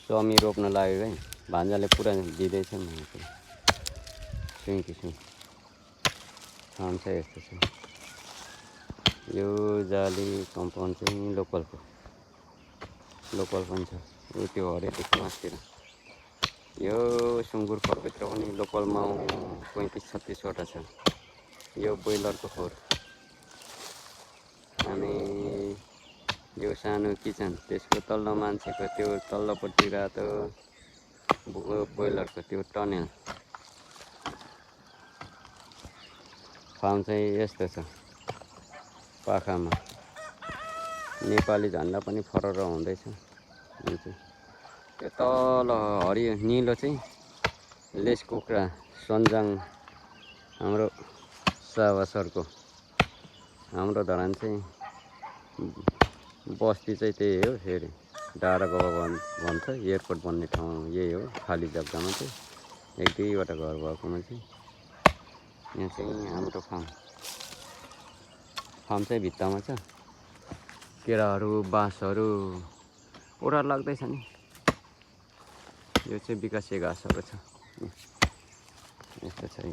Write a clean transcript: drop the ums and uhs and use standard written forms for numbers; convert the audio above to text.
समी रोप्न लाग्यो है। भान्जाले पुरा दिँदैछ भनेको सुई किसिम फार्म चाहिँ यस्तो छ। यो जाली कम्पाउन्ड चाहिँ लोकल पनि छ। त्यो हरेक मासतिर यो सुँगुर खोरभित्र पनि लोकल माउ 35-36 वटा छ। यो ब्रोइलरको खोर। अनि यो सानो किचन, त्यसको तल्लो मान्छेको त्यो तल्लोपट्टि रातो ब्रोइलरको त्यो टनेल। फार्म चाहिँ यस्तो छ। पाखामा नेपाली झन्डा पनि फरर हुँदैछ। त्यो तल हरियो निलो चाहिँ लेस कुखुरा सन्जाङ, हाम्रो सावासरको। हाम्रो धरान चाहिँ बस्ती चाहिँ त्यही हो। फेरि डाँडा गाउँ भन्छ। एयरपोर्ट बन्ने ठाउँ यही हो। खाली जग्गामा चाहिँ 1-2 वटा घर भएकोमा चाहिँ यहाँ चाहिँ हाम्रो फार्म चाहिँ भित्तामा छ। केराहरू बाँसहरू पुरा लाग्दैछ नि। यो चाहिँ विकासे घाँसहरू छ। यस्तो छ।